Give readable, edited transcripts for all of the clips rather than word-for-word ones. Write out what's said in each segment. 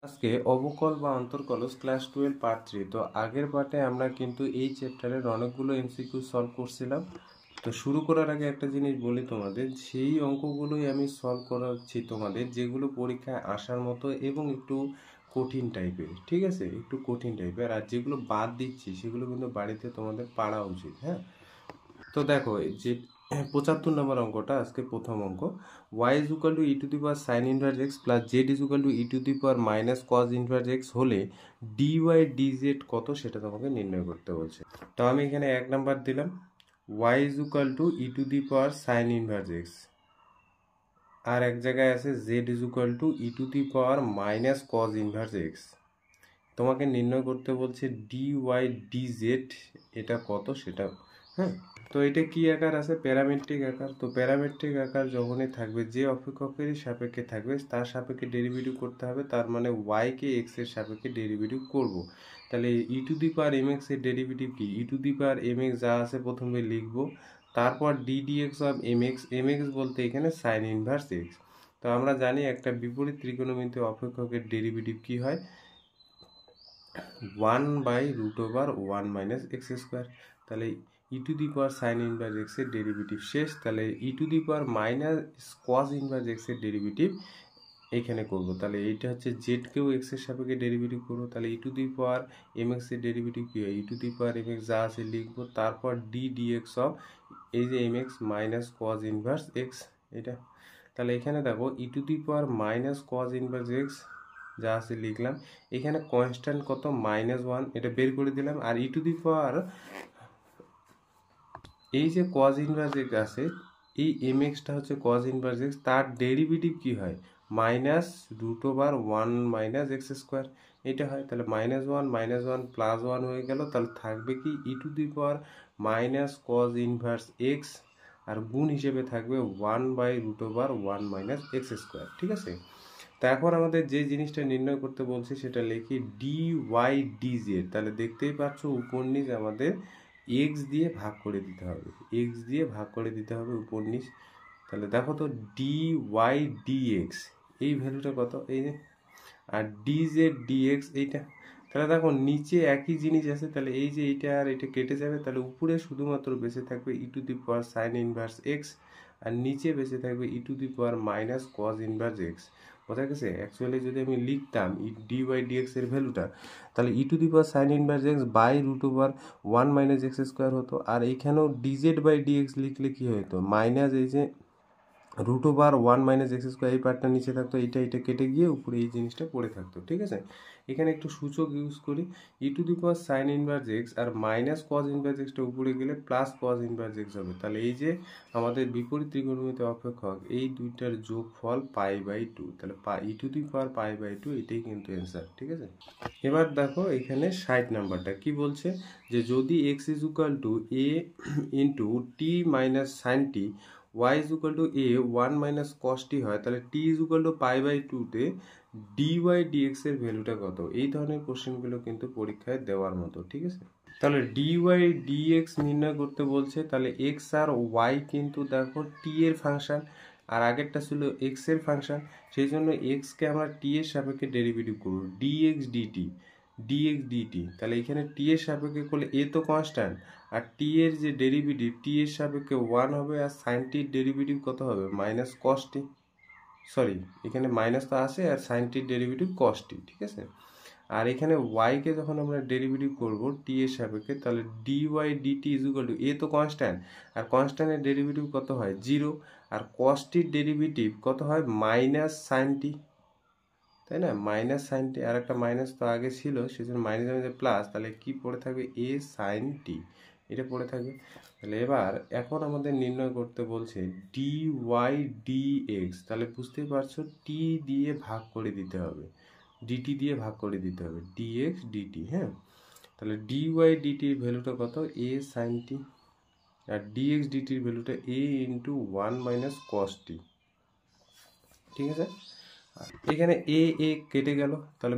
আজকে অবকল বা অন্তর্কলজ class 12 part 3। তো আগের পার্টে আমরা কিন্তু এই চ্যাপ্টারের অনেকগুলো এমসিকিউ সলভ করছিলাম। তো শুরু করার আগে একটা জিনিস বলি তোমাদের, সেই অঙ্কগুলোই আমি সলভ করাচ্ছি তোমাদের, যেগুলো পরীক্ষায় আসার মতো এবং একটু কঠিন টাইপের, ঠিক আছে, একটু কঠিন টাইপের। আর যেগুলো বাদ দিচ্ছি সেগুলো কিন্তু বাড়িতে তোমাদের পারা উচিত। হ্যাঁ, তো দেখো যে 75 নম্বর অঙ্কটা আজকে প্রথম অঙ্ক। y is equal to e to the power sine inverse x plus Z is equal to e to the power minus cos inverse x হলে ডি ওয়াই ডি জেড কত সেটা তোমাকে নির্ণয় করতে বলছে। তো আমি এখানে 1 নাম্বার দিলাম y is equal to e to the power sine inverse x, আর এক জায়গায় আছে z is equal to e to the power minus cos inverse x. তোমাকে নির্ণয় করতে বলছে ডি ওয়াই ডি জেড এটা কত সেটা। হ্যাঁ, তো এটা কি আকার আছে? প্যারামেট্রিক আকার। তো প্যারামেট্রিক আকার যখনই থাকবে, যে অপেক্ষকেরই সাপেক্ষে থাকবে তার সাপেক্ষে ডেরিভেটিভ করতে হবে, তার মানে y কে x এর সাপেক্ষে ডেরিভেটিভ করব। তাহলে e to the power m x এর ডেরিভেটিভ কি? E to the power m x যা আছে প্রথমে লিখব, তারপর d d x of m x বলতে এখানে সাইন ইনভার্স এক্স। তো আমরা জানি একটা বিপরীত ত্রিকোণমিতিয় অপেক্ষকের ডেরিভেটিভ কি হয়? 1/√1 মাইনাস এক্স স্কোয়ার। তাহলে e to the power sine inverse x এর ডেরিভেটিভ শেষ। তাহলে e to the power minus cos inverse x এর ডেরিভেটিভ এখানে করব। তাহলে এইটা হচ্ছে জেড কেও এক্স এর সাপেক্ষে ডেরিভেটিভ করবো। তাহলে e to the power m x এর ডেরিভেটিভ কি হয়? E to the power m x যা আছে লিখবো, তারপর ডি ডি এক্স অফ এই যে m x minus cos inverse x এটা। তাহলে এখানে দেখো e to the power minus cos inverse x যা আছে লিখলাম, এখানে কনস্ট্যান্ট কত? -1, এটা বের করে দিলাম। আর ই টু দি পাওয়ার এই যে কজ ইনভার্স এক্স আছে, এই এম এক্সটা হচ্ছে কজ ইনভার্স এক্স, তার ডেরিভেটিভ কি হয়? -√1 মাইনাস এক্স স্কোয়ার এটা হয়। তাহলে -1 প্লাস 1 হয়ে গেল। তাহলে থাকবে কি? E to the power minus cos inverse x, আর গুণ হিসেবে থাকবে 1/√1 মাইনাস এক্স স্কোয়ার। ঠিক আছে, তো এখন আমাদের যে জিনিসটা নির্ণয় করতে বলছে সেটা লিখি ডি ওয়াই ডি জেড। তাহলে দেখতেই পাচ্ছ উপর নিচ আমাদের এক্স দিয়ে ভাগ করে দিতে হবে, এক্স দিয়ে ভাগ করে দিতে হবে উপর নিচ। তাহলে দেখো তো ডি ওয়াই ডি এক্স এই ভ্যালুটা কত? এই যে, আর ডি জেড ডি এক্স এইটা। তাহলে দেখো নিচে একই জিনিস আছে, তাহলে এই যে এইটা আর এটা কেটে যাবে, তাহলে উপরে শুধুমাত্র বেঁচে থাকবে e to the power sine inverse x, আর নিচে বেঁচে থাকবে e to the power minus cos inverse x. বোঝা গেছে? অ্যাকচুয়ালি যদি আমি লিখতাম ডি ওয়াই ডি এক্স এর ভ্যালুটা, তাহলে e to the power sine inverse x by √1 minus x square হতো। আর এইখানেও ডিজেড বাই ডি এক্স লিখলে কি হতো? মাইনাস এই যে √1 মাইনাস এক্স স্কোয়ার, এই পার্টটা নিচে থাকতো, এটা কেটে গিয়ে উপরে এই জিনিসটা পড়ে থাকতো। ঠিক আছে, এখানে একটু সূচক ইউজ করি, e to the power sine inverse x আর মাইনাস কজ ইনভার্স এক্সটা উপরে গেলে প্লাস কজ ইনভার্স এক্স হবে। তাহলে এই যে আমাদের বিপরীত ত্রিকোণমিতিয় অপেক্ষক, এই দুইটার যোগফল π/2। তাহলে ই টু দি পাওয়ার π/2 এটাই কিন্তু অ্যান্সার। ঠিক আছে, এবার দেখো এখানে 60 নাম্বারটা কি বলছে, যে যদি x is equal to a into T minus sine T, y is equal to a 1 minus cos t হয়, তাহলে t is equal to π/2 তে dy dx এর ভ্যালুটা কত? এই ধরনের কোশ্চেনগুলো কিন্তু পরীক্ষায় দেওয়ার মতো। ঠিক আছে, তাহলে dy dx নির্ণয় করতে বলছে। তাহলে x আর y কিন্তু দেখো t এর ফাংশন, আর আগেরটা ছিল x এর ফাংশন, সেই জন্য x কে আমরা t এর সাপেক্ষে ডেরিভেটিভ করব, dx dt dx dt। তাহলে এখানে t এর সাপেক্ষে করলে a তো কনস্ট্যান্ট, আর t এর যে ডেরিভেটিভ t এর সাপেক্ষে 1 হবে, আর sin t এর ডেরিভেটিভ কত হবে? মাইনাস cos t, সরি এখানে মাইনাস তো আছে, আর sin t এর ডেরিভেটিভ cos t। ঠিক আছে, আর এখানে y কে যখন আমরা ডেরিভেটিভ করব t এর সাপেক্ষে, তাহলে dy dt is equal two, a তো কনস্ট্যান্ট, আর কনস্ট্যান্টের ডেরিভেটিভ কত হয়? 0, আর cos t এর ডেরিভেটিভ কত হয়? মাইনাস sin t, তাই না? মাইনাস সাইন টি, আর একটা মাইনাস তো আগে ছিল সেজন্য মাইনাস আমাদের প্লাস, তাহলে কি পড়ে থাকবে? এ সাইন টি, এটা পড়ে থাকবে। তাহলে এবার এখন আমাদের নির্ণয় করতে বলছে ডি ওয়াই ডি এক্স। তাহলে বুঝতেই পারছো টি দিয়ে ভাগ করে দিতে হবে, ডিটি দিয়ে ভাগ করে দিতে হবে, ডিএক্স ডিটি। হ্যাঁ, তাহলে ডি ওয়াই ডিটির ভ্যালুটা কত? এ সাইন টি, আর ডিএক্স ডিটির ভ্যালুটা এ ইন্টু 1 মাইনাস কস টি। ঠিক আছে, এখানে এ এ কেটে গেল, তাহলে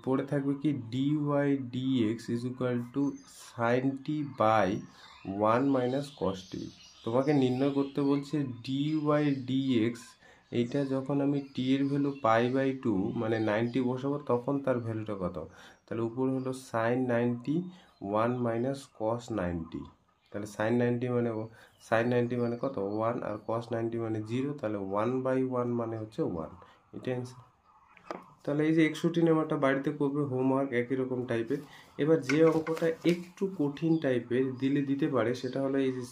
পড়ে থাকবে কি? D y d x is equal to sine t by 1 minus cos t. তোমাকে নির্ণয় করতে বলছে ডি ওয়াই ডি এক্স এইটা যখন আমি টি এর ভ্যালু π/2 মানে 90 বসাবো তখন তার ভ্যালুটা কত, তাহলে উপরে হলো sin 90 1 মাইনাস cos 90, তাহলে sin 90 মানে কত 1 আর cos 90 মানে 0, তাহলে 1/1 মানে হচ্ছে 1, এটা অ্যান্সার। তাহলে এই যে 61 নাম্বারটা বাড়িতে করবে হোমওয়ার্ক একই রকম টাইপের। এবার যে অঙ্কটা একটু কঠিন টাইপের দিতে পারে সেটা হলো এই যে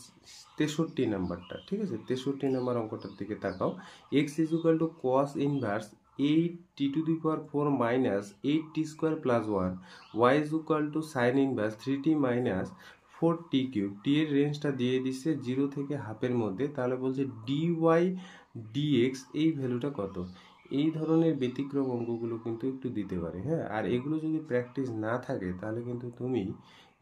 63 নাম্বারটা, ঠিক আছে? 63 নাম্বার অঙ্কটার দিকে তাকাও। x is equal two cos inverse 8t⁴ minus 8t² plus 1, y is equal to sign inverse 3t minus 4t³ টি এর রেঞ্জটা দিয়ে দিচ্ছে 0 থেকে হাফের মধ্যে, তাহলে বলছে dy dx এই ভ্যালুটা কত। এই ধরনের ব্যতিক্রম অঙ্কগুলো কিন্তু একটু দিতে পারে, হ্যাঁ। আর এগুলো যদি প্র্যাকটিস না থাকে তাহলে কিন্তু তুমি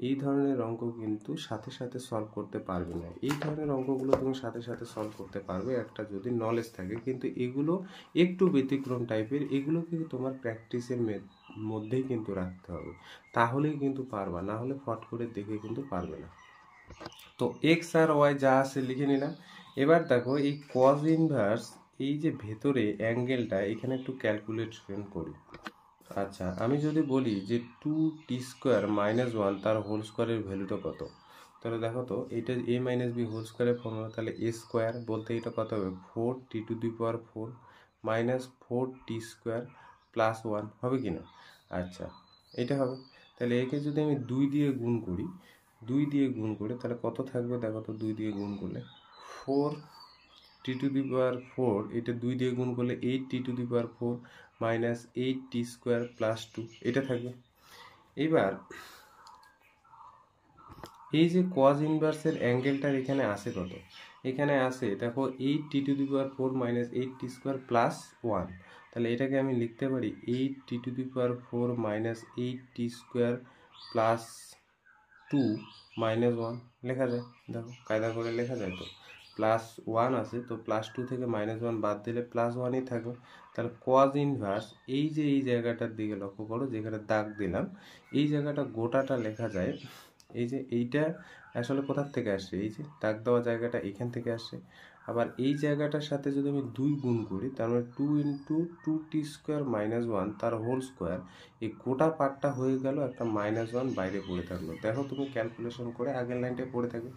এই ধরনের অঙ্ক কিন্তু সাথে সাথে সলভ করতে পারবে না। এই ধরনের অঙ্কগুলো তুমি সাথে সাথে সলভ করতে পারবে একটা যদি নলেজ থাকে, কিন্তু এগুলো একটু ব্যতিক্রম টাইপের, এগুলো কিন্তু তোমার প্র্যাকটিসের মধ্যেই কিন্তু রাখতে হবে, তাহলেই কিন্তু পারবা, না হলে ফট করে দেখে কিন্তু পারবে না। তো এক্স আর ওয়াই যা আছে লিখে নিলাম। এবার দেখো এই কজ ইনভার্স এই যে ভেতরে অ্যাঙ্গেলটা এখানে একটু ক্যালকুলেশন করি। আচ্ছা, আমি যদি বলি যে 2t² মাইনাস 1 তার হোল স্কোয়ারের ভ্যালুটা কত, তাহলে দেখো তো এটা a মাইনাস বি হোল স্কোয়ারের ফর্মুলা, তাহলে a স্কোয়ার বলতে এটা কত হবে 4t⁴ মাইনাস 4t² প্লাস 1 হবে কি না? আচ্ছা, এটা হবে। তাহলে একে যদি আমি 2 দিয়ে গুণ করি, 2 দিয়ে গুণ করে তাহলে কত থাকবে দেখো তো, 2 দিয়ে গুণ করলে 4t⁴, এটা 2 দিয়ে গুণ করলে 8t⁴ মাইনাস 8t² প্লাস 2 এটা থাকবে। এবার এই যে কজ ইনভার্সের অ্যাঙ্গেলটার এখানে আসে কত, এখানে আসে দেখো 8t⁴ মাইনাস 8t² প্লাস 1, তাহলে এটাকে আমি লিখতে পারি 8t⁴ minus 8t² plus 2 minus 1 লেখা যায়। দেখো কায়দা করে লেখা যায় তো, প্লাস 1 আছে তো প্লাস 2 থেকে মাইনাস 1 বাদ দিলে প্লাস 1ই থাকবে। তাহলে কজ ইনভার্স এই যে এই জায়গাটার দিকে লক্ষ্য করো, যেখানে দাগ দিলাম এই জায়গাটা গোটাটা লেখা যায়, এই যে এইটা আসলে কোথার থেকে আসছে, এই যে দাগ দেওয়া জায়গাটা এখান থেকে আসছে। আবার এই জায়গাটার সাথে যদি আমি 2 গুণ করি তার মানে 2 ইন্টু 2t² মাইনাস 1 তার হোল স্কোয়ার, এই গোটা পার্টটা হয়ে গেল একটা মাইনাস 1 বাইরে পড়ে থাকলো। দেখো তুমি ক্যালকুলেশন করে আগের লাইনটা পড়ে থাকবে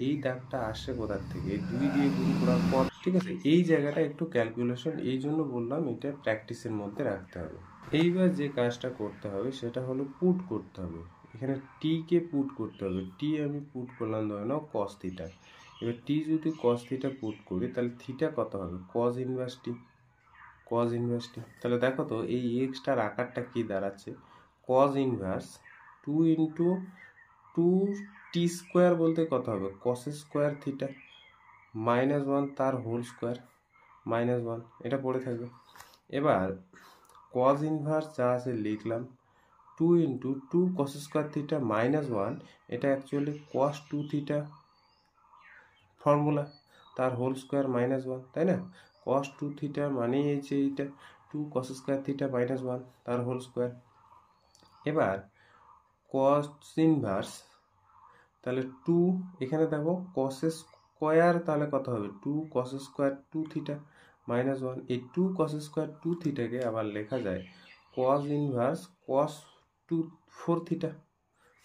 এই দাগটা আসছে কোথার থেকে, এই 2 দিয়ে গুণ করার পর, ঠিক আছে? এই জায়গাটা একটু ক্যালকুলেশন, এই জন্য বললাম এটা প্র্যাকটিসের মধ্যে রাখতে হবে। এইবার যে কাজটা করতে হবে সেটা হলো পুট করতে হবে, এখানে টি কে পুট করতে হবে। টি আমি পুট করলাম ধরে নাও cos থিটা। এবার টি যদি cos থিটা পুট করি তাহলে থিটা কত হবে cos ইনভার্স টি, cos ইনভার্স টি। তাহলে দেখো তো এই এক্সটার আকারটা কি দাঁড়াচ্ছে, cos ইনভার্স 2 ইন্টু 2t² বলতে কত হবে cos স্কোয়ার থিটা মাইনাস 1 তার হোল স্কোয়ার মাইনাস 1, এটা পড়ে থাকবে। এবার cos ইনভার্স যা আছে লিখলাম 2 into 2 cos square theta minus 1, এটা অ্যাকচুয়ালি cos 2 থিটা ফর্মুলা, তার হোল স্কোয়ার মাইনাস 1, তাই না? cos 2 থিটা মানেই হচ্ছে এইটা 2 cos স্কোয়ার থিটা মাইনাস 1 তার হোল স্কোয়ার। এবার cos ইনভার্স তাহলে 2, এখানে দেখো cos স্কোয়ার তাহলে কত হবে 2 cos স্কোয়ার 2 থিটা মাইনাস 1, এই 2 cos স্কোয়ার 2 থিটাকে আবার লেখা যায় cos inverse cos 4 theta,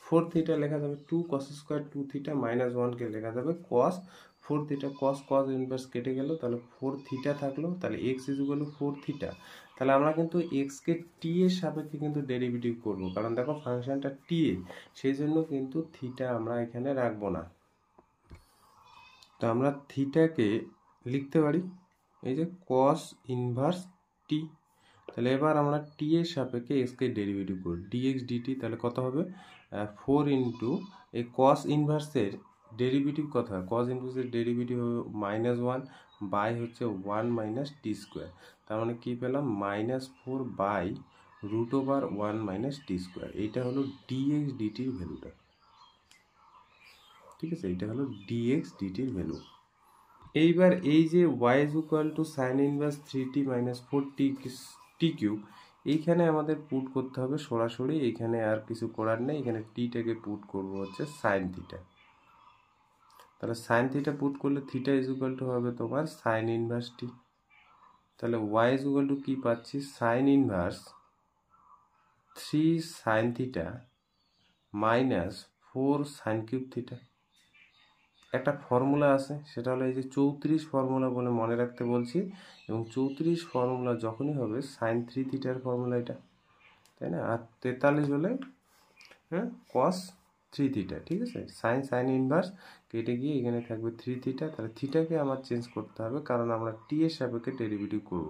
4 theta লেখা যাবে 2 cos স্কোয়ার 2 থিটা মাইনাস 1 কে লেখা যাবে cos 4 থিটা। cos ইনভার্স কেটে গেল, তাহলে 4 থিটা থাকলো, তাহলে x is equal two 4 theta. তাহলে আমরা কিন্তু x কে t এর সাপেক্ষে কিন্তু ডেরিভেটিভ করব, কারণ দেখো ফাংশনটা t এ, সেই জন্য কিন্তু থিটা আমরা এখানে রাখবো না। তো আমরা থিটাকে লিখতে পারি এই যে cos ইনভার্স t। তাহলে এবার আমরা t এর সাপেক্ষে x কে ডেরিভেটিভ করি dx dt, তাহলে কত হবে 4 ইন্টু এই cos ইনভার্সের ডেরিভেটিভ কত হয়, cos ইনভার্সের ডেরিভেটিভ হবে মাইনাস 1 বাই হচ্ছে 1 মাইনাস t², তার মানে কি পেলাম -4 বাই √1 মাইনাস t²। এইটা হলো dx dt এর ভ্যালুটা, ঠিক আছে? এটা হলো dx dt এর ভ্যালু। এইবার এই যে y is equal to sign inverse 3t minus 4t³ এইখানে আমাদের পুট করতে হবে সরাসরি, এইখানে আর কিছু করার নেই, এখানে টিটাকে পুট করব হচ্ছে সাইন থিটা। তাহলে সাইন থিটা পুট করলে থিটা ইজ ইকুয়াল টু হবে তোমার সাইন ইনভার্স টি, তাহলে ওয়াই ইজ ইকুয়াল টু কী পাচ্ছি, sign inverse 3 sign theta minus 4 sine cube theta. একটা ফর্মুলা আছে, সেটা হলো এই যে 34 ফর্মুলা বলে মনে রাখতে বলছি, এবং 34 ফর্মুলা যখনই হবে সাইন 3 থিটার ফর্মুলা এটা, তাই না? আর 43 হলে হ্যাঁ কস 3 থিটা, ঠিক আছে? সাইন ইনভার্স কেটে গিয়ে এখানে থাকবে 3 থিটা। তাহলে থিটাকে আমার চেঞ্জ করতে হবে, কারণ আমরা টি এর সাপেক্ষে ডেরিভেটিভ করব।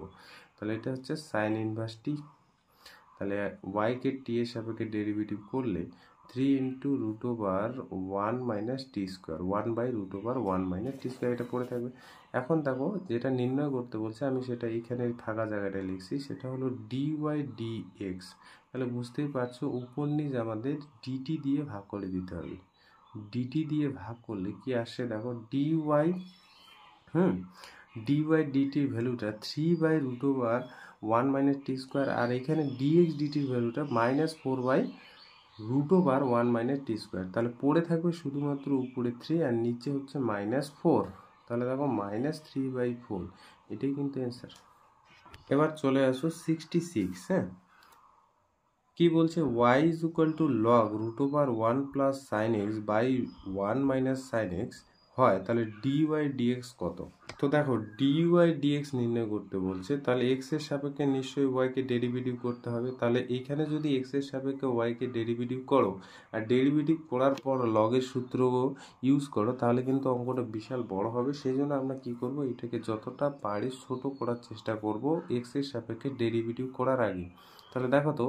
তাহলে এটা হচ্ছে সাইন ইনভার্স টি। তাহলে ওয়াইকে টি এর সাপেক্ষে ডেরিভেটিভ করলে 3 into root over 1 minus t square, 1 by root over 1 minus t square, এটা পড়ে থাকবে। এখন দেখো যেটা নির্ণয় করতে বলছে, আমি সেটা এইখানে ফাঁকা জায়গাটায় লিখছি, সেটা হলো ডি ওয়াই ডি এক্স। তাহলে বুঝতেই পারছো উপর নিচ আমাদের ডিটি দিয়ে ভাগ করে দিতে হবে। ডিটি দিয়ে ভাগ করলে কি আসছে দেখো, ডি ওয়াই ডি ওয়াই ডিটির ভ্যালুটা 3 by root over 1 minus t square, আর এখানে ডিএক্স ডিটির ভ্যালুটা -4 by root over 1 minus t square. তাহলে পড়ে থাকবে শুধুমাত্র উপরে 3 আর নিচে হচ্ছে -4। তাহলে দেখো -3/4, এটাই কিন্তু অ্যান্সার। এবার চলে আসো 66। হ্যাঁ, কি বলছে, y is equal to log root over 1 plus sine x by 1 minus sine x হয়, তাহলে ডি ওয়াই ডিএক্স কত? তো দেখো ডি ওয়াই ডিএক্স নির্ণয় করতে বলছে, তাহলে এক্স এর সাপেক্ষে নিশ্চয়ই ওয়াইকে ডেরিভেটিভ করতে হবে। তাহলে এইখানে যদি এক্স এর সাপেক্ষে ওয়াইকে ডেরিভেটিভ করো আর ডেরিভেটিভ করার পর লগের সূত্র ইউজ করো, তাহলে কিন্তু অঙ্কটা বিশাল বড় হবে। সেই জন্য আমরা কি করব, এটাকে যতটা পারি ছোট করার চেষ্টা করব এক্স এর সাপেক্ষে ডেরিভেটিভ করার আগে। তাহলে দেখো তো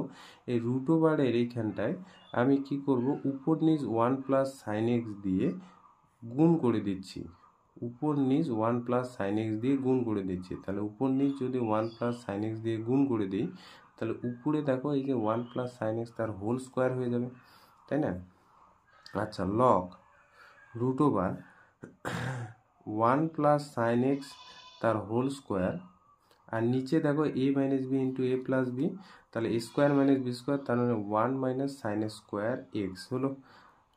এই রুট ওভারের এইখানটায় আমি কি করব, উপর নিচ 1 প্লাস সাইন এক্স দিয়ে গুণ করে দিচ্ছি, উপর নিচ 1 প্লাস সাইন এক্স দিয়ে গুণ করে দিচ্ছি। তাহলে উপর নিচ যদি 1 প্লাস সাইন এক্স দিয়ে গুণ করে দিই, তাহলে উপরে দেখো এই যে 1 প্লাস সাইন এক্স তার হোল স্কোয়ার হয়ে যাবে, তাই না? আচ্ছা, log root over 1 plus sine x তার হোল স্কোয়ার, আর নিচে দেখো a minus b into a plus b, তাহলে a square minus b square, তার মানে 1 মাইনাস সাইন স্কোয়ার এক্স হলো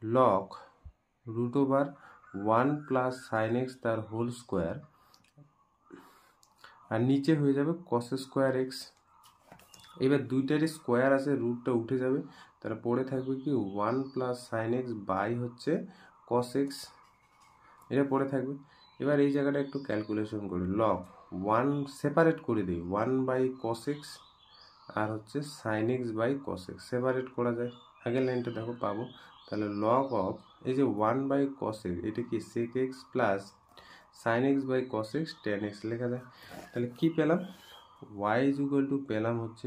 log root over 1 plus sine x তার হোল স্কোয়ার, আর নিচে হয়ে যাবে কস স্কোয়ার এক্স। এবার দুইটারই স্কোয়ার আছে, রুটটা উঠে যাবে, তাহলে পড়ে থাকবে কি 1 প্লাস সাইন এক্স বাই হচ্ছে কস এক্স, এটা পড়ে থাকবে। এবার এই জায়গাটা একটু ক্যালকুলেশন করি, লগ 1 সেপারেট করে দিই, 1 বাই কস এক্স আর হচ্ছে sine x by cos x separate করা যায়। আগের লাইনটা দেখো পাবো, তাহলে লগ অফ এই যে 1 বাই কস এক্স, এটা কি sec x plus sine x by cos x tan x লেখা যায়। তাহলে কি পেলাম, ওয়াই ইজ ইকুয়াল টু পেলাম হচ্ছে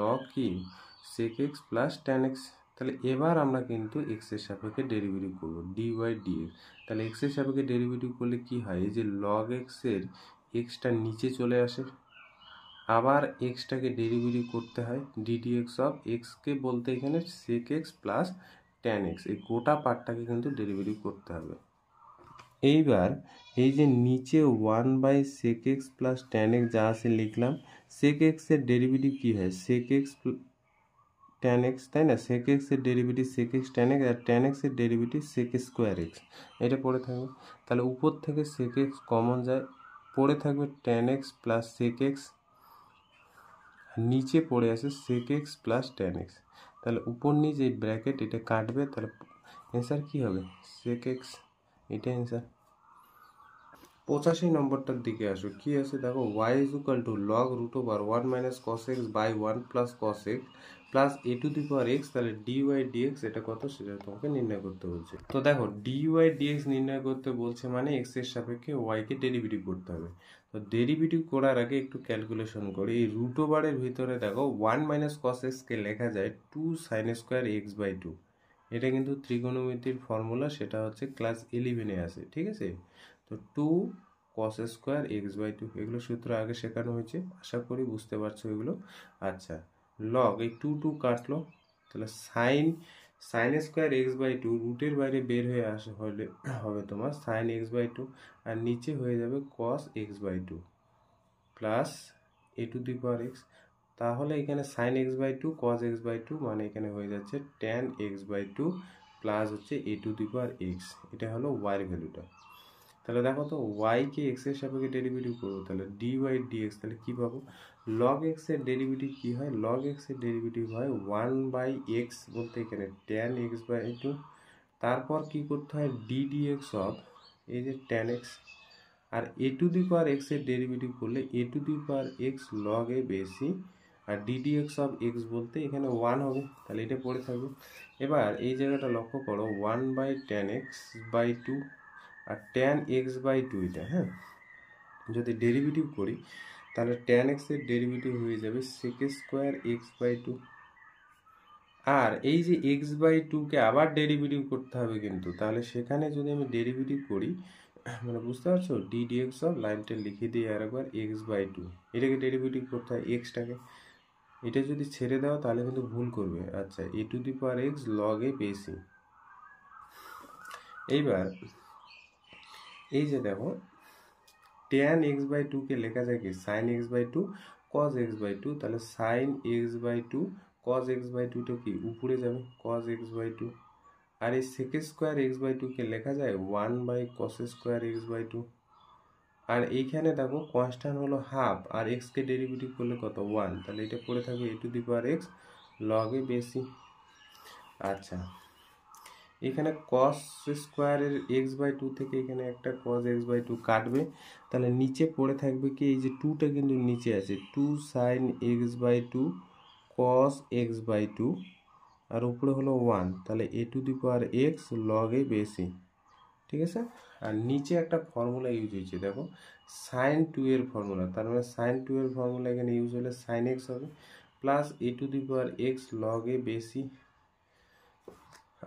লগ কি sec x plus tan x. তাহলে এবার আমরা কিন্তু এক্স এর সাপেক্ষে ডেরিভেটিভ করবো ডি ওয়াই ডিএক্স। তাহলে এক্স এর সাপেক্ষে ডেরিভেটিভ করলে কি হয়, এই যে লগ এক্স এর এক্সটা নিচে চলে আসে, আবার এক্সটাকে ডেরিভেটিভ করতে হয় ডিডিএক্স অফ এক্সকে বলতে এখানে sec x plus tan x, এই গোটা পার্টটাকে কিন্তু ডেরিভেটিভ করতে হবে। এইবার এই যে নিচে 1 by sec x plus tan x যা আছে লিখলাম, সেক এক্স এর ডেরিভেটিভ কি হয় সেক এক্স টেন এক্স, তাই না? সেক এক্স এর derivative sec x tan x, আর টেন এক্স এর ডেরিভেটিভ সেক স্কোয়ার এক্স, এটা পড়ে থাকবে। তাহলে উপর থেকে সেক এক্স কমন যায়, পড়ে থাকবে tan x plus sec x, নিচে পড়ে আছে sec x plus tan x. তাহলে উপর নিচ এই ব্র্যাকেট এটা কাটবে, তাহলে অ্যান্সার কি হবে সেক এক্স, এটা অ্যান্সার। 85 নম্বরটার দিকে আসো, কি আছে দেখো, y is equal to log root over 1 minus cos x by 1 plus cos x plus A to the power x. তাহলে ডি ওয়াই ডিএক্স এটা কত সেটা তোমাকে নির্ণয় করতে বলছে। তো দেখো ডি ওয়াই ডিএক্স নির্ণয় করতে বলছে মানে এক্স এর সাপেক্ষে ওয়াইকে ডেরিভেটিভ করতে হবে। তো ডেরিভেটিভ করার আগে একটু ক্যালকুলেশন করি, এই রুট ওভারের ভিতরে দেখো 1 মাইনাস কস এক্সকে লেখা যায় 2 সাইন স্কোয়ার এক্স বাই 2, এটা কিন্তু ত্রিকোণমিতির ফর্মুলা, সেটা হচ্ছে ক্লাস 11-এ আছে, ঠিক আছে? তো 2 কস স্কোয়ার এক্স বাই 2, এগুলো সূত্র আগে শেখানো হয়েছে, আশা করি বুঝতে পারছো এগুলো। আচ্ছা, লগ এই 2 কাটলো, তাহলে সাইন স্কোয়ার এক্স বাই 2 রুটের বাইরে বের হয়ে হলে হবে তোমার সাইন এক্স বাই 2, আর নিচে হয়ে যাবে cos x by 2 plus A to the power x. তাহলে এখানে sine x by 2 cos x by 2 মানে এখানে হয়ে যাচ্ছে tan এক্স বাই 2 প্লাস হচ্ছে এ টু দি পাওয়ার এক্স, এটা হলো ওয়াইয়ের ভ্যালুটা। তাহলে দেখো তো y কে x এর সাপেক্ষে ডেরিভেটিভ করবো, তাহলে dy dx, তাহলে কি পাবো, log x এর ডেরিভেটিভ কি হয়, log x এর ডেরিভেটিভ হয় 1/x বলতে এখানে tan x/2, তারপর কি করতে হয় ddx অফ এই যে tan x, আর a to the power x এর ডেরিভেটিভ করলে a to the power x log a বেশি, আর ddx অফ x বলতে এখানে 1 হবে, তাহলে এটা পড়ে থাকবে। এবার এই জায়গাটা লক্ষ্য করো 1/tan x/2 আর tan x/2 এটা, হ্যাঁ যদি ডেরিভেটিভ করি তাহলে tan x এর ডেরিভেটিভ হয়ে যাবে sec² x/2, আর এই যে x/2 কে আবার ডেরিভেটিভ করতে হবে কিন্তু, তাহলে সেখানে যদি আমি ডেরিভেটিভ করি মানে বুঝতে পারছো, ddx অফ লাইনটা লিখে দিই আর একবার x/2, এটাকে ডেরিভেটিভ করতে হয় xটাকে, এটা যদি ছেড়ে দাও তাহলে কিন্তু ভুল করবে। আচ্ছা a to the power x log a বেশি। এইবার এই যে দেখো tan x/2 কে লেখা যায় কি sin x/2 cos x/2, তাহলে sin x/2 cos x/2 টা কি উপরে যাবে cos x/2, আর এই sec² x/2 কে লেখা যায় 1/cos² x/2, আর এইখানে দেখো কনস্ট্যান্ট হলো হাফ আর x কে ডেরিভেটিভ করলে কত 1, তাহলে এটা পড়ে থাকবে a to the power x log a বেশি। আচ্ছা এখানে cos স্কোয়ার এর x/2 থেকে এখানে একটা cos x/2 কাটবে, তাহলে নিচে পড়ে থাকবে কি এই যে 2টা কিন্তু নিচে আছে 2 sin x/2 cos x/2, আর উপরে হলো 1, তাহলে a to the power x log a বেশি, ঠিক আছে। আর নিচে একটা ফর্মুলা ইউজ হয়েছে দেখো sin 2 এর ফর্মুলা, তার মানে sin 2 এর ফর্মুলা এখানে ইউজ হলে sin x হবে plus a to the power x log a বেশি।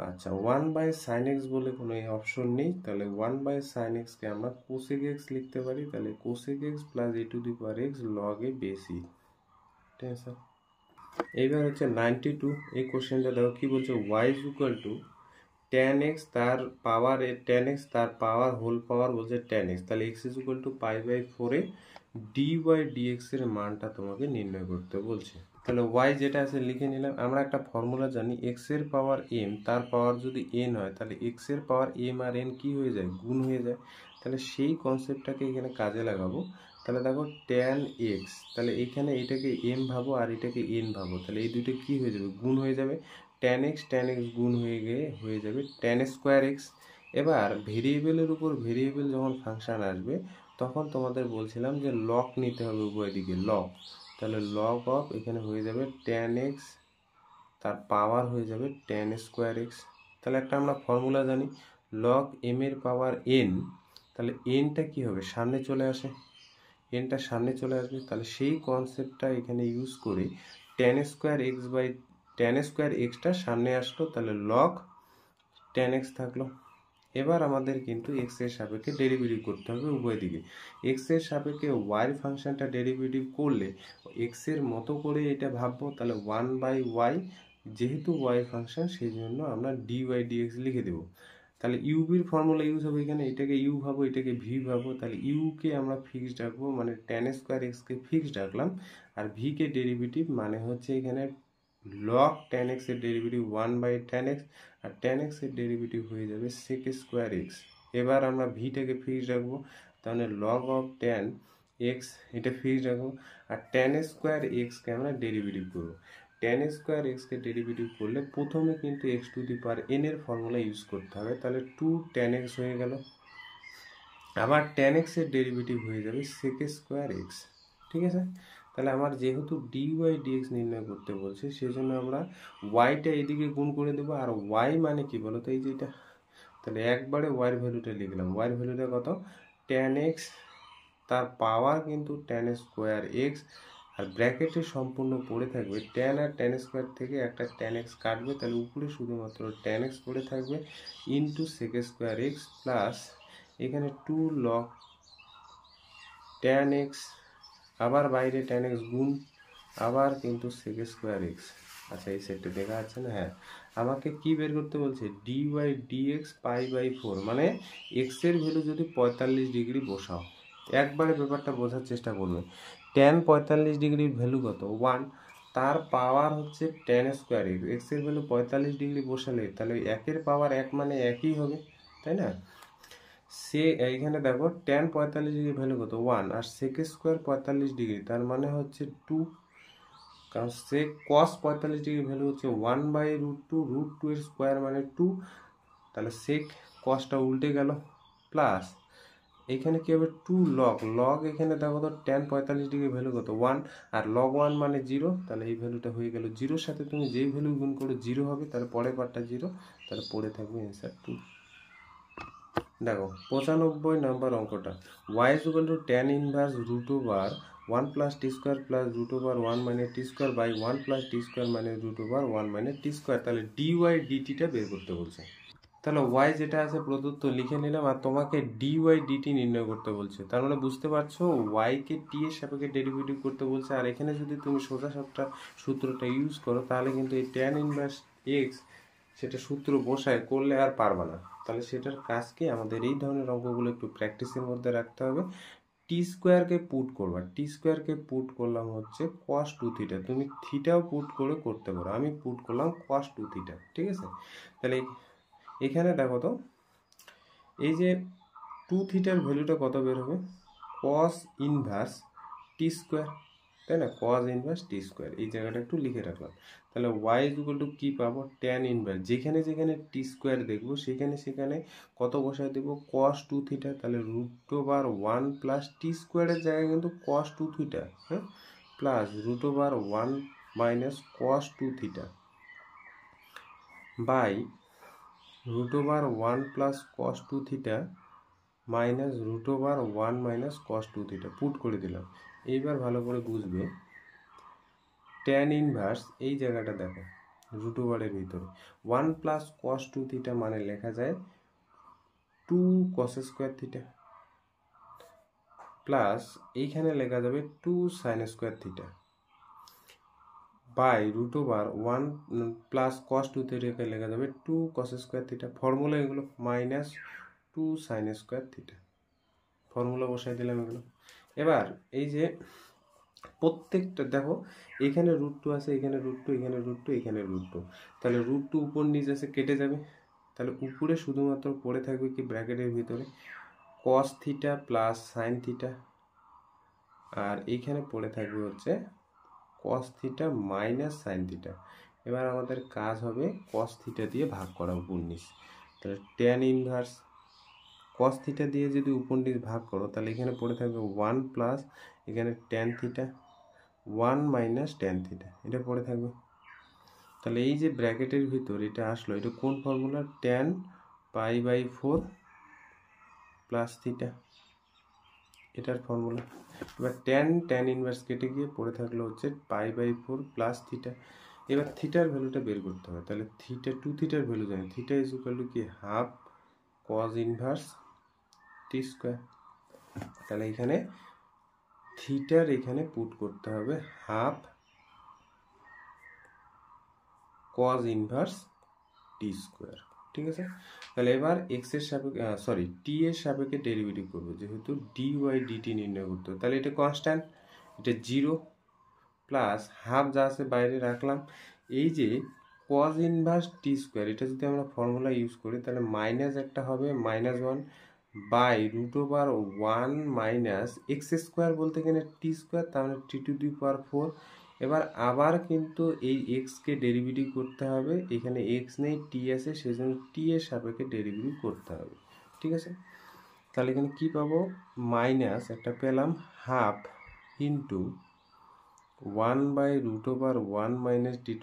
আচ্ছা 1/sin x বলে কোনো অপশন নেই, তাহলে 1/sin x কে আমরা cosec x লিখতে পারি, তাহলে cosec x plus a to the power x log a বেশি, ঠিক আছে। এইবার হচ্ছে 92, এই কোশ্চেনটা দেখো কি বলছে y is equal to tan x তার পাওয়ার tan x তার পাওয়ার হোল পাওয়ার বলছে tan x, তাহলে x is equal to π/4 A dy dx এর মানটা তোমাকে নির্ণয় করতে বলছে। তাহলে y যেটা আছে লিখে নিলাম, আমরা একটা ফর্মুলা জানি x এর পাওয়ার m তার পাওয়ার যদি n হয় তাহলে x এর পাওয়ার m আর n কি হয়ে যায় গুণ হয়ে যায়, তাহলে সেই কনসেপ্টটাকে এখানে কাজে লাগাবো। তাহলে দেখো tan x, তাহলে এখানে এটাকে m ভাবো আর এটাকে n ভাবো, তাহলে এই দুটো কি হয়ে যাবে গুণ হয়ে যাবে, tan x গুণ হয়ে গিয়ে হয়ে যাবে tan স্কোয়ার x। এবার ভেরিয়েবলের উপর ভেরিয়েবল যখন ফাংশন আসবে তখন তোমাদের বলছিলাম যে লগ নিতে হবে উভয় দিকে লগ, তাহলে লগ অফ এখানে হয়ে যাবে tan x তার পাওয়ার হয়ে যাবে tan স্কোয়ার x, তাহলে একটা আমরা ফর্মুলা জানি লগ m এর পাওয়ার n, তাহলে nটা কি হবে সামনে চলে আসে, nটা সামনে চলে আসবে, তাহলে সেই কনসেপ্টটা এখানে ইউজ করে tan স্কোয়ার xটা সামনে আসলো, তাহলে লগ tan x থাকলো। এবার আমাদের কিন্তু x এর সাপেক্ষে ডেরিভেটিভ করতে হবে উভয় দিকে, x এর সাপেক্ষে y এর ফাংশনটা ডেরিভেটিভ করলে x এর মতো করে এটা ভাববো, তাহলে 1/y যেহেতু y ফাংশন সেই জন্য আমরা dy dx লিখে দেব, তাহলে u এর ফর্মুলা ইউজ হবে এখানে, এটাকে u ভাবো এটাকে v ভাবো, তাহলে u কে আমরা ফিক্সড রাখবো মানে tan স্কোয়ার x কে ফিক্সড রাখলাম, আর v কে ডেরিভেটিভ মানে হচ্ছে এখানে log tan x এর ডেরিভেটিভ 1/tan x, আর tan x এর ডেরিভেটিভ হয়ে যাবে sec² x। এবার আমরা v টাকে ফিক্সড রাখবো, তাহলে log of tan x এটা ফিক্সড রাখবো, আর tan স্কোয়ার x কে আমরা ডেরিভেটিভ করবো, tan স্কোয়ার x কে ডেরিভেটিভ করলে প্রথমে কিন্তু x two the power n এর ফর্মুলা ইউজ করতে হবে, তাহলে 2 tan x হয়ে গেল, আবার tan x এর ডেরিভেটিভ হয়ে যাবে sec² x, ঠিক আছে। তাহলে আমার যেহেতু dy dx নির্ণয় করতে বলছে সেজন্য আমরা yটা এদিকে গুণ করে দেবো, আর y মানে কি বলো তো এই যে এটা, তাহলে একবারে y এর ভ্যালুটা লিখলাম, y এর ভ্যালুটা কত tan x তার পাওয়ার কিন্তু tan স্কোয়ার x, আর ব্র্যাকেটে সম্পূর্ণ পড়ে থাকবে tan আর tan স্কোয়ার থেকে একটা tan x কাটবে, তাহলে উপরে শুধুমাত্র tan x পড়ে থাকবে ইন্টু sec² x প্লাস এখানে 2 log tan x, আবার বাইরে tan x গুণ আবার কিন্তু sec² x। আচ্ছা এই সেটটা দেখা যাচ্ছে না, হ্যাঁ আমাকে কি বের করতে বলছে dy dx π/4, মানে x এর ভ্যালু যদি 45 ডিগ্রি বসাও, একবারে ব্যাপারটা বোঝার চেষ্টা করবে, tan 45 ডিগ্রির ভ্যালু কত 1, তার পাওয়ার হচ্ছে tan স্কোয়ার x, x এর ভ্যালু 45 ডিগ্রি বসালে তাহলে 1 এর পাওয়ার 1 মানে একই হবে তাই না, সে এইখানে দেখো ট্যান 45 ডিগ্রি ভ্যালু কত 1 আর সেক স্কোয়ার 45 ডিগ্রি, তার মানে হচ্ছে 2, কারণ সেক কস 45 ডিগ্রি ভ্যালু হচ্ছে 1/√2, √2 এর স্কোয়ার মানে 2, তাহলে সেক কসটা উল্টে গেল, প্লাস এখানে কি হবে 2 লগ এখানে দেখো তো ট্যান 45 ডিগ্রি ভ্যালু কত 1 আর log 1 মানে 0, তাহলে এই ভ্যালুটা হয়ে গেল 0 সাথে তুমি যেই ভ্যালু গুণ করো 0 হবে, তাহলে পরের পার্টটা 0, তাহলে পড়ে থাকবে অ্যান্সার 2। দেখো 95 নাম্বার অঙ্কটা, y = tan inverse √1 plus t square plus √1 minus t square by 1 plus t square মানে √1 মাইনাস টি স্কোয়ার, তাহলে dy dt টা বের করতে বলছে। তাহলে y যেটা আছে প্রদত্ত লিখে নিলাম, আর তোমাকে dy dt নির্ণয় করতে বলছে, তার মানে বুঝতে পারছো y কে t এর সাপেক্ষে ডেরিভেটিভ করতে বলছে। আর এখানে যদি তুমি সোজা সাপটা সূত্রটা ইউজ করো তাহলে কিন্তু এই tan ইনভার্স x সেটা সূত্র বসায় করলে আর পারবা না, তাহলে সেটার কাজ কি, আমাদের এই ধরনের অঙ্কগুলো একটু প্র্যাকটিসের মধ্যে রাখতে হবে। টি স্কোয়ারকে পুট করবা, টি স্কোয়ারকে পুট করলাম হচ্ছে cos 2 থিটা, তুমি থিটাও পুট করে করতে পারো, আমি পুট করলাম cos 2 থিটা, ঠিক আছে। তাহলে এখানে দেখো তো এই যে 2 থিটার ভ্যালুটা কত বের হবে, cos ইনভার্স টি স্কোয়ার, তাই না, cos ইনভার্স টি স্কোয়ার, এই জায়গাটা একটু লিখে রাখলাম। তাহলে y = কি পাবো, tan ইনভার্স, যেখানে যেখানে টি স্কোয়ার দেখবো সেখানে সেখানে কত বসায় দেবো cos 2 থিটা, তাহলে √1 প্লাস টি স্কোয়ারের জায়গায় কিন্তু cos 2 থিটা, হ্যাঁ, plus √1 minus cos 2 theta by √1 plus cos 2 theta minus √1 minus cos 2 theta, put করে দিলাম। এইবার ভালো করে বুঝবে, ট্যান ইনভার্স এই জায়গাটা দেখো √1 এর ভিতরে 1 প্লাস cos 2 থিটা মানে লেখা যায় 2 cos স্কোয়ার থিটা, প্লাস এইখানে লেখা যাবে 2 sin square theta by √1 plus cos 2 থিটাকে লেখা যাবে 2 cos স্কোয়ার থিটা, ফর্মুলা এগুলো minus 2 sin square theta, formula বসাই দিলাম এগুলো। এবার এই যে প্রত্যেকটা দেখো এখানে √2 আছে, এখানে √2, এখানে √2, এখানে √2, তাহলে √2 উপর নিচে আছে কেটে যাবে, তাহলে উপরে শুধুমাত্র পড়ে থাকবে কি ব্র্যাকেটের ভিতরে cos theta plus sin theta, আর এইখানে পড়ে থাকবে হচ্ছে cos theta minus sin theta. এবার আমাদের কাজ হবে cos থিটা দিয়ে ভাগ করা উপর নিচ, তাহলে tan ইনভার্স cos থিটা দিয়ে যদি উপর নিচ ভাগ করো তাহলে এখানে পড়ে থাকবে 1 প্লাস এখানে tan theta 1 minus tan theta, এটা পড়ে থাকবে। তাহলে এই যে ব্র্যাকেটের ভিতর এটা আসলো, এটা কোন ফর্মুলা, tan π/4 প্লাস থিটা, এটার ফর্মুলা। এবার tan ইনভার্স কেটে গিয়ে পড়ে থাকলো হচ্ছে π/4 প্লাস থিটা। এবার থিটার ভ্যালুটা বের করতে হবে, তাহলে থিটা 2 থিটার ভ্যালু জানি, থিটা ইজ ইকুয়াল টু কি হাফ cos ইনভার্স টি স্কোয়ার, তাহলে এখানে থিটার এখানে পুট করতে হবে হাফ cos ইনভার্স টি স্কোয়ার, ঠিক আছে। তাহলে এবার এক্স এর সাপেক্ষে টি এর সাপেক্ষে ডেরিভেটিভ করবো, যেহেতু dy dt নির্ণয় করতে হবে, তাহলে এটা কনস্ট্যান্ট, এটা 0 প্লাস হাফ যা আছে বাইরে রাখলাম, এই যে cos ইনভার্স টি স্কোয়ার, এটা যদি আমরা ফর্মুলা ইউজ করি তাহলে মাইনাস একটা হবে -1 বাই √1 মাইনাস এক্স স্কোয়ার বলতে এখানে টি স্কোয়ার, তার মানে t⁴। এবার আবার কিন্তু এই এক্সকে ডেরিভেটিভ করতে হবে, এখানে এক্স নেই টি আছে, সেজন্য টি এর সাপেক্ষে ডেরিভেটিভ করতে হবে, ঠিক আছে। তাহলে এখানে কি পাবো, মাইনাস একটা পেলাম হাফ ইন্টু 1/√1 মাইনাস t⁴,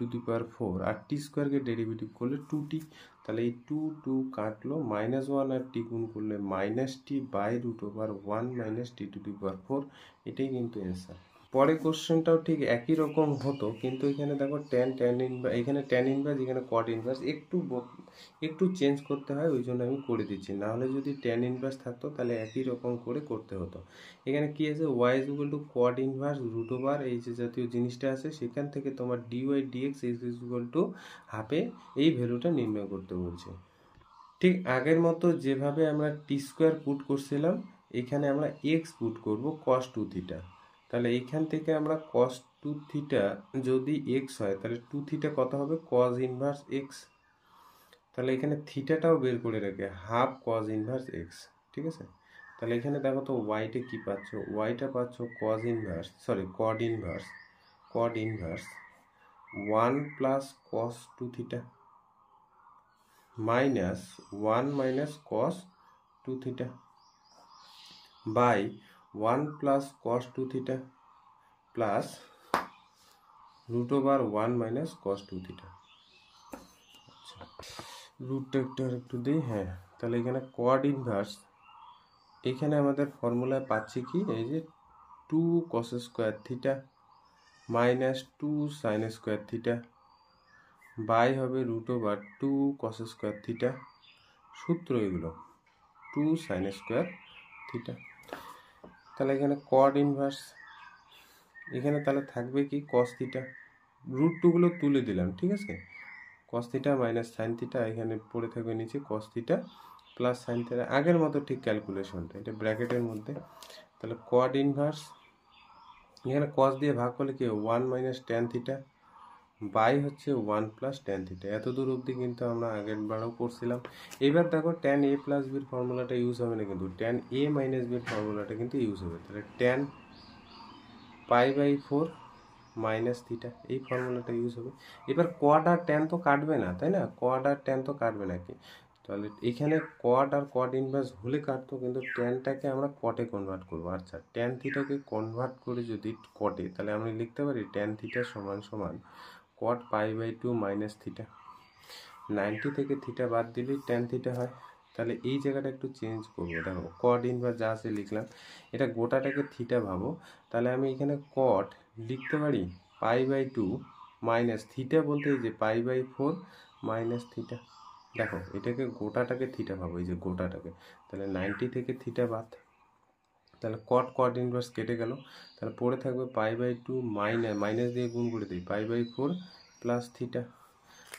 আর টি স্কোয়ারকে ডেরিভেটিভ করলে 2t, তাহলে এই 2 কাটলো, -1 আর টি গুণ করলে -t/√1 মাইনাস t⁴, এটাই কিন্তু অ্যান্সার। পরে কোশ্চেনটাও ঠিক একই রকম হতো, কিন্তু এখানে দেখো এখানে tan ইনভার্স, এখানে cot ইনভার্স, একটু চেঞ্জ করতে হয়, ওই জন্য আমি করে দিচ্ছি, না হলে যদি tan ইনভার্স থাকতো তাহলে একই রকম করে করতে হতো। এখানে কি আছে, y = cot ইনভার্স √, এই যে জাতীয় জিনিসটা আছে, সেখান থেকে তোমার dy dx হাফে এই ভ্যালুটা নির্ণয় করতে বলছে। ঠিক আগের মতো যেভাবে আমরা টি স্কোয়ার পুট করছিলাম, এখানে আমরা এক্স পুট করব cos 2 থিটা, তাহলে এইখান থেকে আমরা cos 2 থিটা যদি x হয় তাহলে 2 থিটা কত হবে, cos ইনভার্স x, তাহলে এখানে থিটাটাও বের করে রাখে হাফ cos ইনভার্স x, ঠিক আছে। তাহলে এখানে দেখো তো ওয়াইটা কি পাচ্ছ, ওয়াইটা পাচ্ছ cos inverse cot inverse 1 plus cos 2 theta minus 1 minus cos 2 theta by 1 plus cos 2 theta plus root over 1 minus cos 2 theta. রুটটা একটু দিই, হ্যাঁ। তাহলে এখানে কোয়াড ইনভার্স, এখানে আমাদের ফর্মুলায় পাচ্ছি কি, এই যে 2 cos square theta minus 2 sine square theta by হবে root over 2 cos square theta, সূত্র এগুলো 2 সাইন স্কোয়ার থিটা। তাহলে এখানে কোয়াড ইনভার্স, এখানে তাহলে থাকবে কি কস থিটা, রুট টুগুলো তুলে দিলাম, ঠিক আছে। Cos theta minus sine theta, এখানে পড়ে থাকবে নিচে কস থিটা প্লাস সাইন থিটা, আগের মতো ঠিক ক্যালকুলেশনটা, এটা ব্র্যাকেটের মধ্যে। তাহলে কোয়াড ইনভার্স, এখানে কস দিয়ে ভাগ করলে কি 1 মাইনাস ট্যান থিটা বাই হচ্ছে 1 প্লাস ট্যান থিটা। এত দূর অবধি কিন্তু আমরা আগের বারও করছিলাম। এবার দেখো ট্যান এ প্লাস বির ফর্মুলাটা ইউজ হবে না, কিন্তু ট্যান এ মাইনাস বির ফর্মুলাটা কিন্তু ইউজ হবে। তাহলে tan pi by 4 minus theta, এই ফর্মুলাটা ইউজ হবে। এবার কোয়াড আর ট্যান তো কাটবে না, তাই না, কোয়াড আর ট্যান তো কাটবে নাকি, তাহলে এখানে কোয়াড আর কোয়াড ইনভার্স হলে কাটতো, কিন্তু ট্যানটাকে আমরা কটে কনভার্ট করবো। আচ্ছা, ট্যান থিটাকে কনভার্ট করে যদি কটে, তাহলে আমরা লিখতে পারি ট্যান থিটা সমান সমান কট পাই বাই 2 মাইনাস থিটা। 90 থেকে থিটা বাদ দিলেই ট্যান থিটা হয়। তাহলে এই জায়গাটা একটু চেঞ্জ করবো, দেখো কট ইনভার্স যা আছে লিখলাম, এটা গোটাটাকে থিটা ভাবো, তাহলে আমি এখানে কট লিখতে পারি পাই বাই 2 মাইনাস থিটা বলতে এই যে পাই বাই 4 মাইনাস থিটা। দেখো এটাকে গোটাটাকে থিটা ভাবো, এই যে গোটাটাকে, তাহলে 90 থেকে থিটা বাদ, তাহলে কট ইনভার্স কেটে গেল, তাহলে পড়ে থাকবে পাই বাই 2 মাইনাস দিয়ে গুণ করে দিই পাই বাই 4 প্লাস থিটা।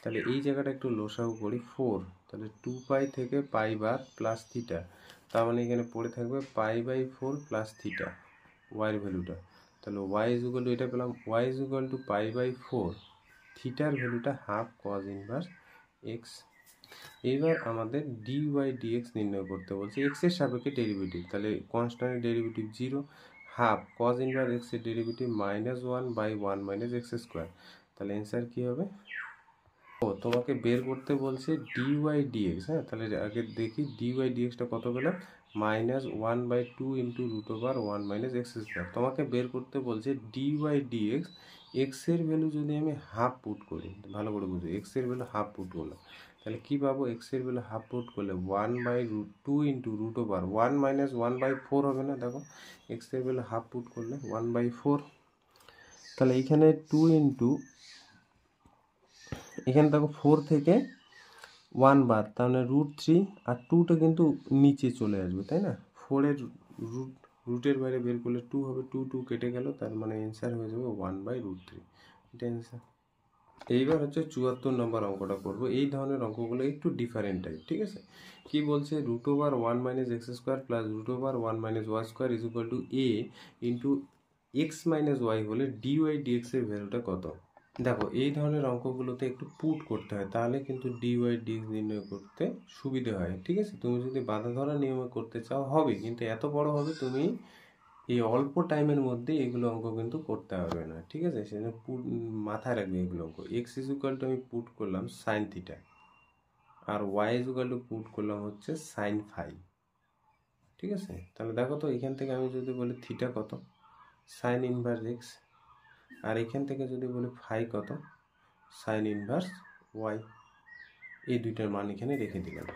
তাহলে এই জায়গাটা একটু লসাগু করি 4, তাহলে 2 পাই থেকে পাই বাদ প্লাস থিটা, তার মানে এখানে পড়ে থাকবে পাই বাই 4 প্লাস থিটা ওয়াইয়ের ভ্যালুটা। তাহলে ওয়াই ইজ ইকুয়াল টু, এটা পেলাম y is equal to pi by 4, থিটার ভ্যালুটা হাফ কজ ইনভার্স এক্স। এইবার আমাদের dy dx নির্ণয় করতে বলছে, x এর সাপেক্ষে ডেরিভেটিভ, তাহলে কনস্ট্যান্টের derivative 0, half cos inverse x এর derivative -1 by 1 minus x square. তাহলে অ্যান্সার কি হবে, ও তোমাকে বের করতে বলছে dy dx, হ্যাঁ। তাহলে আগে দেখি dy dxটা কত পেলাম, -1 by 2 into root over 1 minus x square. তোমাকে বের করতে বলছে dy dx, এক্স এর ভ্যালু যদি আমি হাফ পুট করি, ভালো করে বুঝো, এক্স এর ভ্যালু হাফ পুট করলাম, তাহলে কি পাবো, এক্স এর ভ্যালু হাফ পুট করলে 1 by 2 into root over 1 minus 1 by 4 হবে না, দেখো এক্স এর ভ্যালু হাফ পুট করলে 1 বাই 4। তাহলে এখানে 2 ইন্টু, এখানে দেখো 4 থেকে 1 বাদ, তাহলে √3, আর 2টা কিন্তু নিচে চলে আসবে, তাই না, 4-এর রুটের বাইরে বের করলে 2 হবে, 2 কেটে গেল, তার মানে অ্যান্সার হয়ে যাবে 1 বাই √3, এটা অ্যান্সার। এইবার হচ্ছে 74 নম্বর অঙ্কটা করব। এই ধরনের অঙ্কগুলো একটু ডিফারেন্ট টাইপ, ঠিক আছে। কি বলছে, root over 1 minus x square plus root over 1 minus y square is equal to a into x minus y হলে ডিওয়াই ডিএক্স এর ভ্যালুটা কত। দেখো এই ধরনের অঙ্কগুলোতে একটু পুট করতে হয়, তাহলে কিন্তু ডিওয়াই ডিএক্স নির্ণয় করতে সুবিধে হয়, ঠিক আছে। তুমি যদি বাঁধা ধরা নিয়মে করতে চাও হবে, কিন্তু এত বড় হবে তুমি এই অল্প টাইমের মধ্যে এগুলো অঙ্ক কিন্তু করতে পারবে না, ঠিক আছে। সেজন্য মাথায় রাখবে এগুলো অঙ্ক। এক্স ইজ ইকুয়াল টু আমি পুট করলাম সাইন থিটা, আর y is equal to put করলাম হচ্ছে সাইন ফাই, ঠিক আছে। তাহলে দেখো তো এখান থেকে আমি যদি বলি থিটা কত, সাইন ইনভার্স এক্স, আর এখান থেকে যদি বলি ফাই কত, সাইন ইনভার্স ওয়াই, এই দুইটার মান এখানে রেখে দিলাম।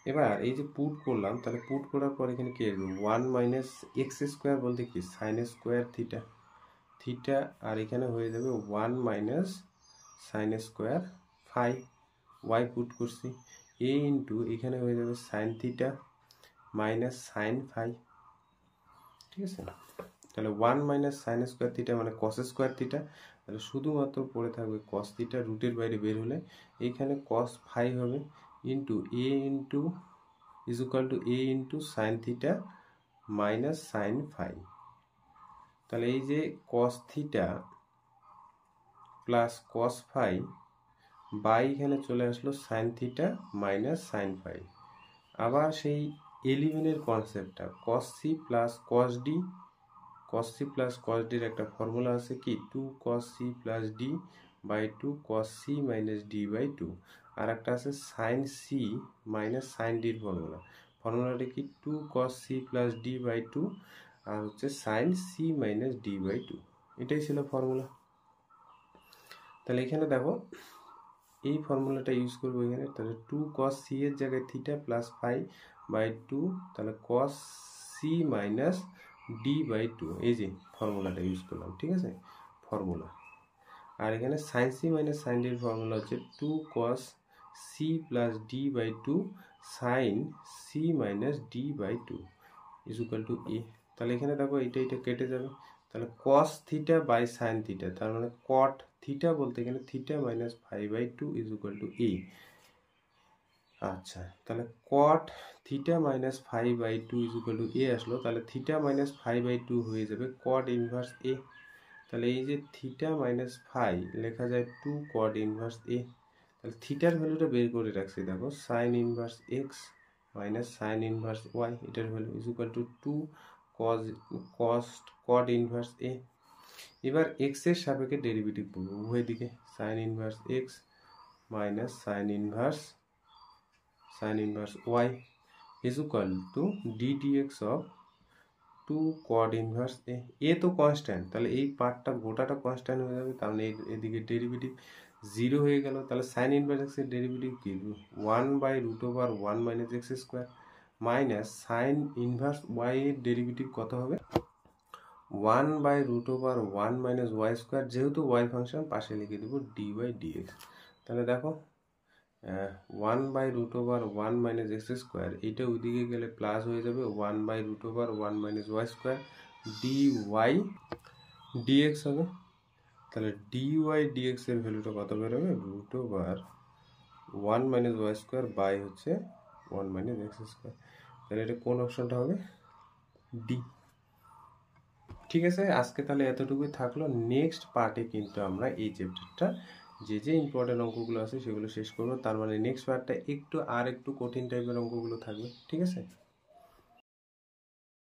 এবার এই যে পুট করলাম, তাহলে পুট করার পর এখানে কি আসবে, 1 মাইনাস এক্স স্কোয়ার বলতে কি সাইন স্কোয়ার থিটা, আর এখানে হয়ে যাবে 1 minus sine square phi, y put করছি, এ ইন্টু এখানে হয়ে যাবে sine theta minus sine phi, ঠিক আছে। তাহলে 1 মাইনাস সাইন স্কোয়ার থিটা মানে কস স্কোয়ার থিটা, তাহলে শুধুমাত্র পড়ে থাকবে কস থিটা, রুটের বাইরে বের হলে এইখানে কস ফাই হবে, into a into is equal to a into sine theta minus sine phi. তাহলে এই যে cos theta plus cos phi by এখানে চলে আসলো sine theta minus sine phi, আবার সেই এলিমেন্টের কনসেপ্টটা cos c plus cos d, cos c plus cos d এর একটা ফর্মুলা আছে কি 2 cos c plus d by 2 cos c minus d by 2, আর একটা আছে sin c minus sin d এর ফর্মুলাটা কি 2 cos c plus d by 2 আর হচ্ছে sin c minus d by 2, এটাই ছিল ফর্মুলা। তাহলে এখানে দেখো এই ফর্মুলাটা ইউজ করবো এখানে, তাহলে 2 cos c এর জায়গায় থিটা প্লাস ফাই বাই 2, তাহলে cos c minus d by 2, এই যে ফর্মুলাটা ইউজ করলাম, ঠিক আছে ফর্মুলা। আর এখানে sin c minus sin d এর ফর্মুলা হচ্ছে 2 cos c plus d by 2 sin c minus d by 2 is equal to a. তাহলে এখানে দেখো এটা কেটে যাবে, তাহলে cos theta by sin theta, তার মানে cot থিটা বলতে গেলে theta minus phi by 2 is equal to a. আচ্ছা, তাহলে cot theta minus phi by 2 is equal to a আসলো, তাহলে থিটা মাইনাস ফাই বাই 2 হয়ে যাবে cot ইনভার্স এ। তাহলে এই যে থিটা মাইনাস ফাই লেখা যায় 2 cot ইনভার্স এ। তাহলে থিটার ভ্যালুটা বের করে রাখছি, দেখো sine inverse x minus sine inverse y, এটার value is equal to 2 cot inverse a. এবার এক্স এর সাপেক্ষে ডেরিভেটিভ করব উভয় দিকে, sine inverse x minus sine inverse y is equal to d d x of 2 cot inverse a. A তো constant, তাহলে এই পার্টটা গোটাটা কনস্ট্যান্ট হয়ে যাবে, তার মানে এদিকে ডেরিভেটিভ 0 হয়ে গেল। তাহলে সাইন ইনভার্স এক্স এর ডেরিভেটিভ কি 1 by root over 1 minus x square minus sine inverse y এর ডেরিভেটিভ কত হবে 1 by root over 1 minus y square, যেহেতু ওয়াই ফাংশন পাশে লিখে দেবো ডি বাই ডিএক্স। তাহলে দেখো 1 by root over 1 minus x square, এইটা ওইদিকে গেলে প্লাস হয়ে যাবে 1 by root over 1 minus y square d y dx হবে। তাহলে ডি ওয়াই ডিএক্স এর ভ্যালুটা কত বেরোবে root over 1 minus y square by হচ্ছে 1 মাইনাস এক্স স্কোয়ার। তাহলে এটা কোন অপশনটা হবে ডি। ঠিক আছে, আজকে তাহলে এতটুকুই থাকলো। নেক্সট পার্টে কিন্তু আমরা এই চ্যাপ্টারটা যে ইম্পর্টেন্ট অঙ্কগুলো আছে সেগুলো শেষ করবো, তার মানে নেক্সট পার্টটা একটু কঠিন টাইপের অঙ্কগুলো থাকবে, ঠিক আছে।